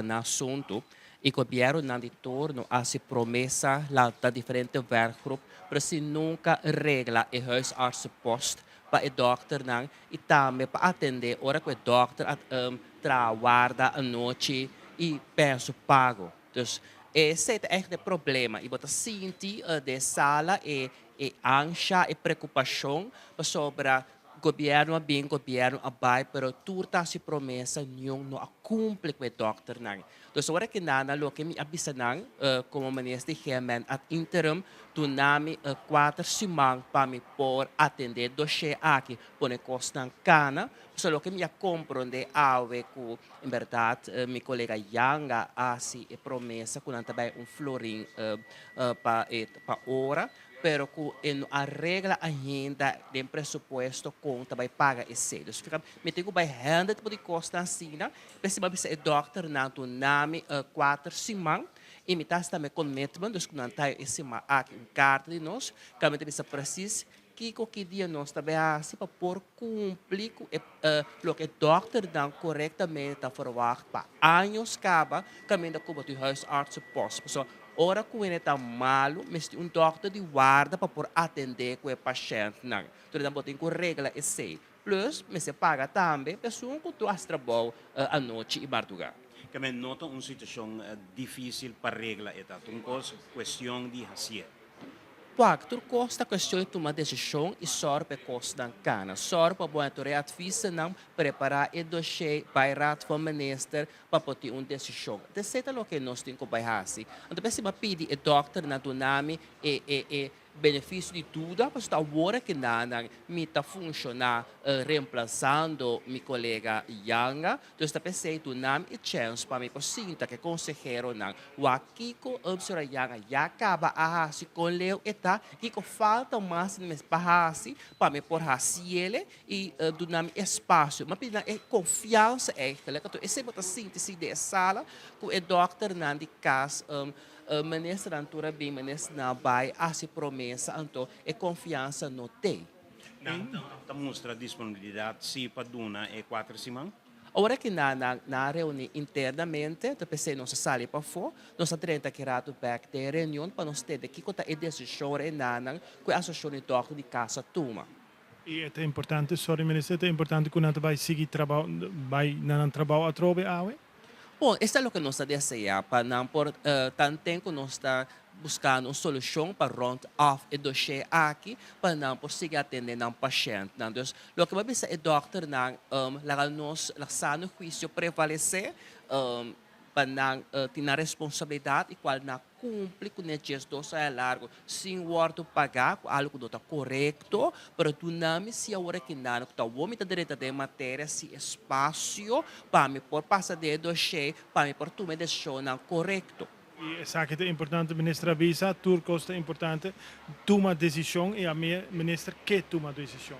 na assunto e o governo não de torno a se promessa lá da diferente werkgroep para nunca regla e huisartsenpost para o dokter não e também para atender hora que o dokter trabalha à noite e penso pago. Dus esse é echt o problema. E você sente de sala e ansia e preocupação sobre governo bem, governo abai, pero turta si promessa nenhum não cumpre com o doctor nang. Dus ora que nada lo que me abisa nang, como ministro Gemen at interim tu nami 4 semanas para me por atender dossiê aqui, pone costa cana, só que me compreende ave que em verdade mi colega Yanga assim e promessa com também florim para ora pero que arregla ainda de presupuesto com também paga esse. Então, fica me tenho vai renda tipo de costa assim, né? Precisa ser doctor na tu nome 4 semanas e me tá também commitment dos que não tá esse aqui um carta de nós, que me precisa preciso que dia nós também assim para por cumprir o que o doctor dá corretamente para para anos acaba caminho como tu huisarts posto. Ora que ele está malo, mas doctor de guarda para por atender com o paciente não. Então, tem que regra esse. Plus, me se paga também, pessoa que tu has trabalho à noite em Portugal. Que men nota uma situação difícil para regla esta, uma questão de hacer. Pag tur costa questão de tomar decisão e sor pe costa cana. Sor pa buon tu reatvisa não preparar e dossiê para rat van minister para poder decisão. De seta lo que nós temos que fazer. Então se me pede e doctor na dunami e benefício de tudo, para estar agora que nada me está funcionar reemplazando meu colega Yanga, então está pensei tu nome e chance para me sinta que consejero não, o aqui com observa Yanga já acaba a se com leu eta e com falta mais para me por ele e do nome espaço, mas pedi é confiança é que esse bota síntese de sala com o doctor não de casa ministra antura bem, ministra na vai a se promessa então e confiança no tem. Não mostra disponibilidade se para dona é 4 semanas. Agora que na reunião internamente, eu pensei nossa sala para fora, nós temos que ir back de reunião para nós ter que contar a decisão e nanang que a associação de casa toma. E é importante, sorry ministro, é importante que nós vai seguir trabalho, vai não trabalho a trove awe. Bom, isso é o que nós desejamos, para não por tanto tempo nós está buscando uma solução para round off e dossiê aqui, para não por seguir atendendo um paciente. Então, o que vai ser o doctor não, lá nós, lá sano juízo prevalecer, para não ter a responsabilidade e qual não cumpre com o gesto largo, sem o pagar algo que está correto, para tu não me se agora que não, que está o homem da direita de matéria, se espaço, para me por passar de dossiê, para me por tu me decisão correto. E essa que é importante, ministra avisa, turcos é importante, toma decisão e a minha ministra que toma decisão.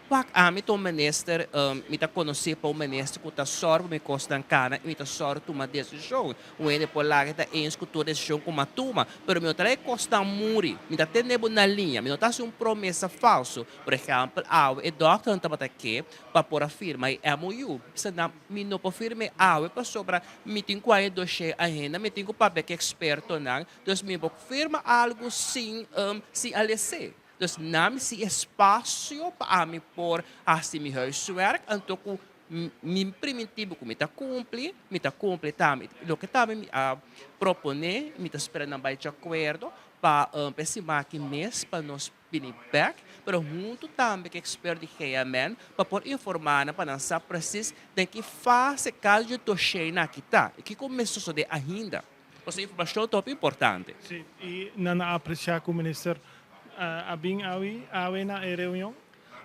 Pak ami to minister mita conhecer para o ministro que está sorbo me costa cana e mita sorbo toma decisão o ele por lá que tá escutou decisão como a toma pero meu trai costa muri mita tenebo na linha me nota uma promessa falso por exemplo e doctor não tá aqui para por afirma e MOU se não me não por firme para sobra meeting com a dossiê ainda meeting com papel que experto não dus me por firma algo sem se alece. Dus nam si espaço para me por assim meu huiswerk, então com mi primitivo que me tá cumpre também. O que também me propone, me tá esperando vai de acordo para pensar que mês para nós feedback, pero junto também que expert de GMN para por informar para não saber preciso de que faz caso de dossiê na kita, que começou de ainda. Essa informação é top importante. Sim, e não apreciar com o ministro abing awe na reunião?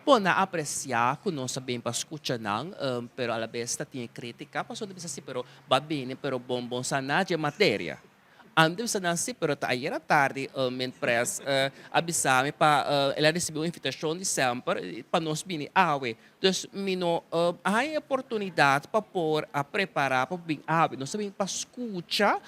Bom, na apreciar que nós sabemos para escutar não, pero a la vez tem crítica, passou de assim, pero va bene, pero bom sanagem matéria. Antes de assim, pero ayer à tarde, minha empresa avisou-me para ela recebeu uma invitação de sempre para nós vir awe. Então, mino há oportunidade para pôr a preparar para vir awe. Nós sabemos para escutar,